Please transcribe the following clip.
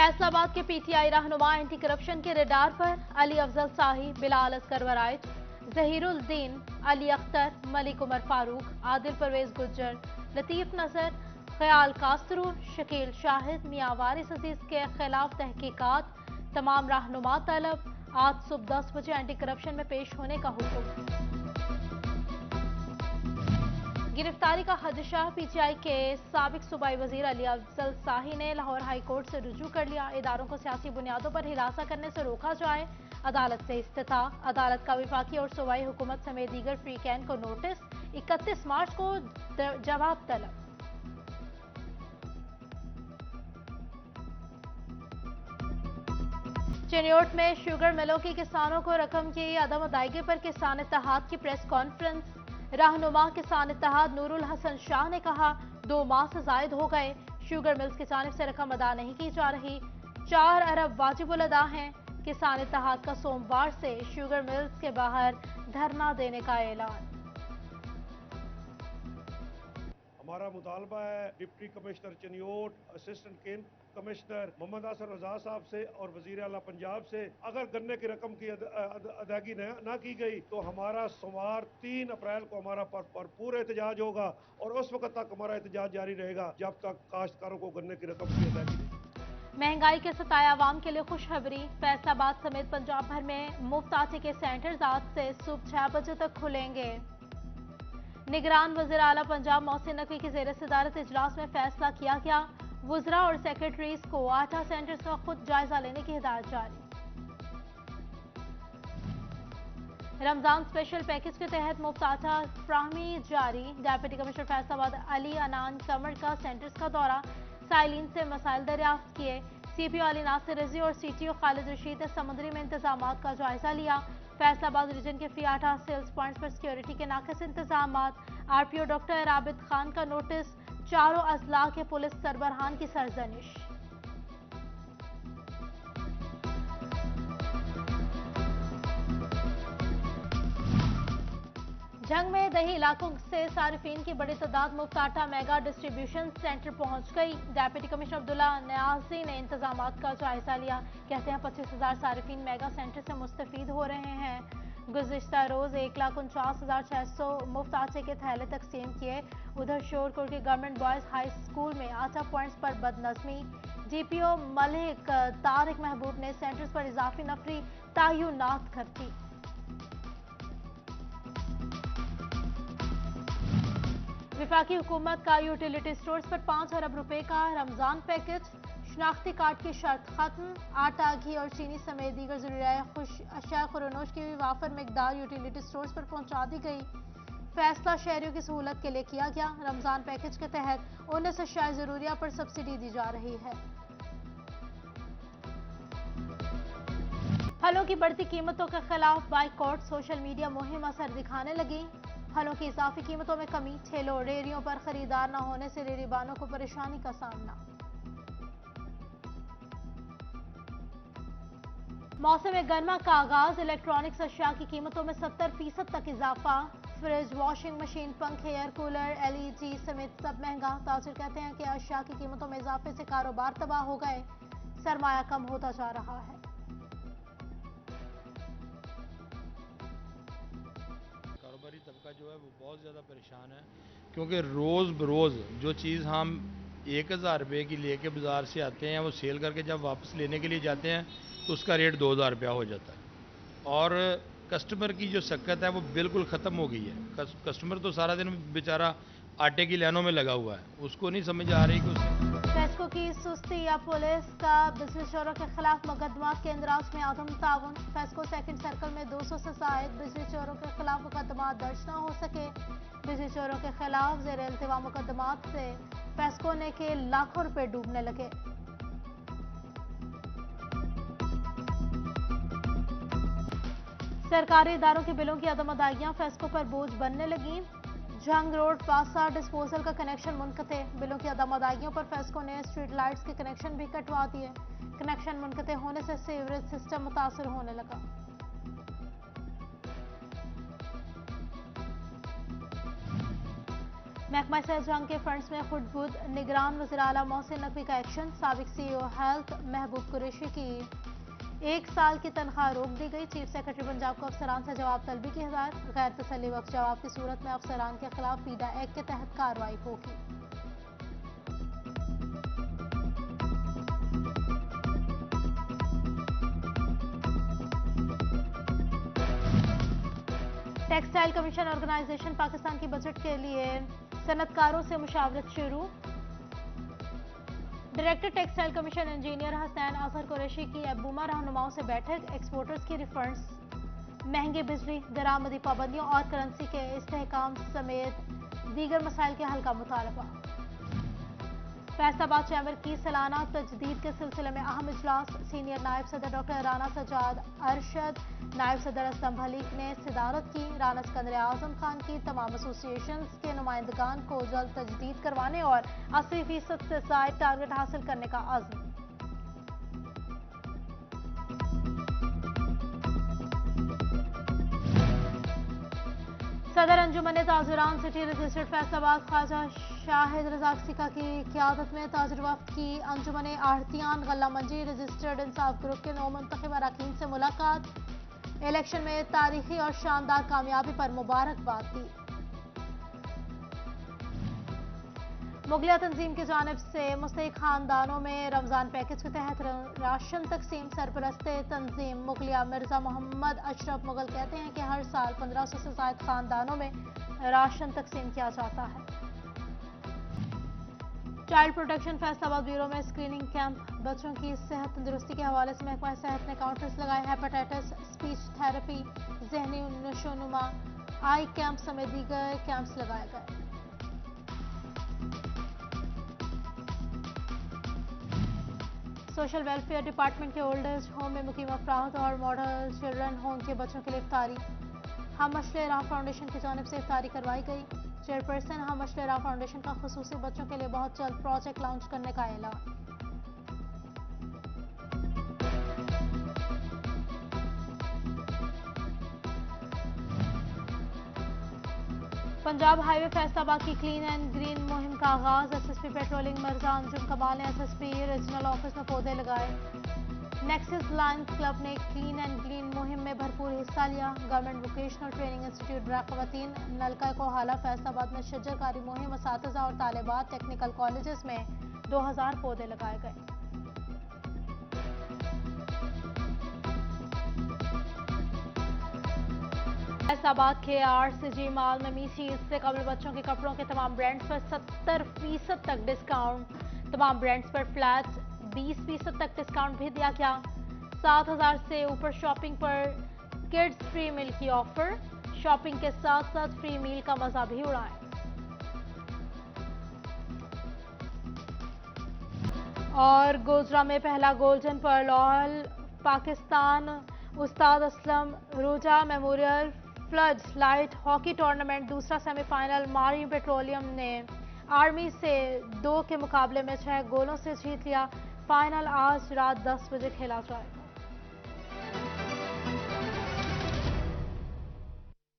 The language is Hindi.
फैसलाबाद के पीटीआई रहनुमा एंटी करप्शन के रडार पर अली अफजल शाही, बिलाल असगर वराइच, जहीरुद्दीन, अली अख्तर, मलिक उमर फारूक, आदिल परवेज गुज्जर, लतीफ नजर, ख्याल कास्तरून, शकील शाहिद, मियां वारिस अजीज के खिलाफ तहकीकात। तमाम रहनुमा तलब, आज सुबह 10 बजे एंटी करप्शन में पेश होने का हुक्म। गिरफ्तारी का खदशा, पीटीआई के साबिक सूबाई वजीर अली अफजल शाही ने लाहौर हाई कोर्ट से रुजू कर लिया। इदारों को सियासी बुनियादों पर हिरासा करने से रोका जाए, अदालत से इस्तिता। अदालत का विफाकी और सूबाई हुकूमत समेत दीगर फ्रीकैन को नोटिस, 31 मार्च को जवाब तलब। चिन्योट में शुगर मिलों की किसानों को रकम की अदम अदायगी पर किसान इत्तेहाद की प्रेस कॉन्फ्रेंस। रहनुमा किसान इत्तेहाद नूरुल हसन शाह ने कहा, 2 माह से जायद हो गए, शुगर मिल्स की जानिब से रकम अदा नहीं की जा रही। 4 अरब वाजिबुल अदा हैं। किसान इत्तेहाद का सोमवार से शुगर मिल्स के बाहर धरना देने का ऐलान। हमारा मुतालबा है डिप्टी कमिश्नर चिन्योट, असिस्टेंट केन कमिश्नर मोहम्मद असर रजा साहब से और वजीर आला पंजाब से, अगर गन्ने की रकम की अदायगी न की गई तो हमारा सोमवार 3 अप्रैल को हमारा भरपूर एहतजाज होगा और उस वक्त तक हमारा एहतजाज जारी रहेगा जब तक काश्तकारों को गन्ने की रकम की अदायगी नहीं। महंगाई के सताए आवाम के लिए खुशखबरी, फैसलाबाद समेत पंजाब भर में मुफ्त आटे के सेंटर्स आज से सुबह 6 बजे तक खुलेंगे। निगरान वज़ीर आला पंजाब मोहसिन नकवी की ज़ेर सदारत इजलास में फैसला किया गया। वुज़रा और सेक्रेटरीज को आटा सेंटर्स का खुद जायजा लेने की हिदायत जारी। रमजान स्पेशल पैकेज के तहत मुफ्त आटा फ्राहमी जारी। डेप्यूटी कमिश्नर फैसलाबाद अली अनान कमर का सेंटर्स का दौरा, साइलिन से मसाइल दरियाफ्त किए। सीपीओ अली नासिर रजी और सीटीओ खालिद रशीद ने समुद्री में इंतजाम का जायजा लिया। फैसलाबाद रीजन के फी आटा सेल्स पॉइंट्स पर सिक्योरिटी के नाकस इंतजाम। आरपीओ डॉक्टर आबिद खान का नोटिस, चारों अजला के पुलिस सरबराहान की सरजनिश। जंग में दही इलाकों से सारिफीन की बड़ी तादाद मुफ्त आटा मेगा डिस्ट्रीब्यूशन सेंटर पहुंच गई। डेप्यूटी कमिश्नर अब्दुल्ला न्याजी ने इंतजाम का जायजा लिया। कहते हैं 25,000 सारिफीन मेगा सेंटर से मुस्तफीद हो रहे हैं। गुज़िश्ता रोज 1,49,600 मुफ्त आटे के थैले तकसीम किए। उधर शोरकोट के गवर्नमेंट बॉयज हाई स्कूल में आटा पॉइंट्स पर बदनज़मी। डीपीओ मलिक तारिक महबूब ने सेंटर्स पर इजाफी नफरी तयनात कर दी। विफाकी हुकूमत का यूटिलिटी स्टोर्स पर 5 अरब रुपए का रमजान पैकेज, शनाख्ती कार्ड की शर्त खत्म। आटा, घी और चीनी समेत दीगर ज़रूरी अशिया खुरनोश की वाफर मकदार यूटिलिटी स्टोर्स पर पहुंचा दी गई। फैसला शहरियों की सहूलत के लिए किया गया। रमजान पैकेज के तहत 19 अशिया ज़रूरिया पर सब्सिडी दी जा रही है। फलों की बढ़ती कीमतों के खिलाफ बाइकॉट, सोशल मीडिया मुहिम असर दिखाने लगी। फलों की इजाफी कीमतों में कमी, ठेलों और रेहड़ियों पर खरीदार न होने से रेहड़ीबानों को परेशानी का सामना। मौसम गर्मा का आगाज, इलेक्ट्रॉनिक्स अशिया की कीमतों में 70% तक इजाफा। फ्रिज, वॉशिंग मशीन, पंखे, एयर कूलर, एलईडी समेत सब महंगा। ताजिर कहते हैं कि अशिया की कीमतों में इजाफे से कारोबार तबाह हो गए, सरमाया कम होता जा रहा है। कारोबारी तबका जो है वो बहुत ज़्यादा परेशान है, क्योंकि रोज़ बरोज़ जो चीज़ हम 1,000 रुपये की लेके बाज़ार से आते हैं, वो सेल करके जब वापस लेने के लिए जाते हैं तो उसका रेट 2,000 रुपया हो जाता है। और कस्टमर की जो सक्कत है वो बिल्कुल ख़त्म हो गई है। कस्टमर तो सारा दिन बेचारा आटे की लाइनों में लगा हुआ है, उसको नहीं समझ आ रही कि उसने फेस्को की सुस्ती या पुलिस का बिजली चोरों के खिलाफ मुकदमा, के इंदराज में आदम ताउन। फेस्को सेकंड सर्कल में 200 से जायद बिजली चोरों के खिलाफ मुकदमा दर्ज न हो सके। बिजली चोरों के खिलाफ जेर इल्तिवा मुकदमात से फेस्को ने के लाखों रुपए डूबने लगे। सरकारी इदारों के बिलों की अदम अदायगियां फेस्को पर बोझ बनने लगी। जंग रोड पासा डिस्पोजल का कनेक्शन मुनक़ते, बिलों की अदम अदायगियों पर फेस्को ने स्ट्रीट लाइट्स के कनेक्शन भी कटवा दिए। कनेक्शन मुनक़ते होने से सीवरेज सिस्टम मुतासर होने लगा। महकमा सेहत जंग के फंड्स में खुदबुद निगरान वज़ीर आला मोहसिन नकवी का एक्शन। साबिक CEO हेल्थ महबूब कुरैशी की 1 साल की तनख्वाह रोक दी गई। चीफ सेक्रेटरी पंजाब को अफसरान से जवाब तलबी की हिदायत। गैर तसल्ली बख्श जवाब की सूरत में अफसरान के खिलाफ पीडा एक्ट के तहत कार्रवाई होगी। टेक्सटाइल कमीशन ऑर्गेनाइजेशन पाकिस्तान की बजट के लिए सनतकारों से मुशावरत शुरू। Director textile commission engineer Hasnain Azhar Qureshi की अबूमा रहनुमाओं से बैठक। एक्सपोर्टर्स की रिफंड्स, महंगी बिजली, दरामदी पाबंदियों और करेंसी के इस्तेहकाम समेत दीगर मसाइल के हल का मुतालबा। फैसलाबाद चैम्बर की सालाना तजदीद के सिलसिले में अहम इजलास। सीनियर नायब सदर डॉक्टर राना सजाद अरशद, नायब सदर असलम भलीक ने सदारत की। राना सिकंदर आजम खान की तमाम एसोसिएशंस के नुमाइंदगान को जल्द तजदीद करवाने और 80% से ज़ायद टारगेट हासिल करने का अज़्म। सदर अंजुमन ताजिरान सिटी रजिस्टर्ड फैसलाबाद ख्वाजा शाहिद रज़ाक सिका की क़यादत में ताजिर वफ्द की अंजुमन आढ़तियान गल्ला मंडी रजिस्टर्ड इंसाफ ग्रुप के 9 मुंतखब अरकान से मुलाकात। इलेक्शन में तारीखी और शानदार कामयाबी पर मुबारकबाद दी। मुगलिया तंजीम की जानिब से मुस्तहिक खानदानों में रमजान पैकेज के तहत राशन तकसीम। सरपरस्त तंजीम मुगलिया मिर्जा मोहम्मद अशरफ मुगल कहते हैं कि हर साल 1500 से ज़ायद खानदानों में राशन तकसीम किया जाता है। चाइल्ड प्रोटेक्शन फैसलाबाद ब्यूरो में स्क्रीनिंग कैंप। बच्चों की सेहत तंदुरुस्ती के हवाले से महकमा सेहत ने काउंटर्स लगाए। हेपेटाइटिस, स्पीच थेरेपी, जहनी नशोनुमा, आई कैंप समेत दीगर कैंप्स लगाए गए। सोशल वेलफेयर डिपार्टमेंट के ओल्ड एज होम में मुकीम अफराद और मॉडल चिल्ड्रन होम के बच्चों के लिए इफ्तारी। हम मशले राह फाउंडेशन की जानिब से इफ्तारी करवाई गई। चेयरपर्सन हम मशले राह फाउंडेशन का खुसूसी बच्चों के लिए बहुत जल्द प्रोजेक्ट लॉन्च करने का ऐलान। पंजाब हाईवे फैसलाबाद की क्लीन एंड ग्रीन मुहिम का आगाज। एसएसपी पेट्रोलिंग मिर्जा अंजुम कमाल ने एसएसपी रीजनल ऑफिस में पौधे लगाए। नेक्सस लायंस क्लब ने क्लीन एंड ग्रीन मुहिम में भरपूर हिस्सा लिया। गवर्नमेंट वोकेशनल ट्रेनिंग इंस्टीट्यूट ब्राकवतीन नलका कोहाला फैसलाबाद में शजरकारी मुहिम, असातिज़ा और तालिबात टेक्निकल कॉलेजेस में 2000 पौधे लगाए गए। फैसलाबाद के RCG मॉल में मीसी ईद से कबल बच्चों के कपड़ों के तमाम ब्रांड्स पर 70% तक डिस्काउंट। तमाम ब्रांड्स पर फ्लैट 20% तक डिस्काउंट भी दिया गया। 7000 से ऊपर शॉपिंग पर किड्स फ्री मील की ऑफर। शॉपिंग के साथ साथ फ्री मील का मजा भी उड़ाएं। और गोजरा में पहला गोल्डन पर्ल ऑल पाकिस्तान उस्ताद असलम रोजा memorial floods light hockey tournament दूसरा सेमीफाइनल। मारिन पेट्रोलियम ने आर्मी से 2 के मुकाबले में 6 गोलों से जीत लिया। फाइनल आज रात 10 बजे खेला जाएगा।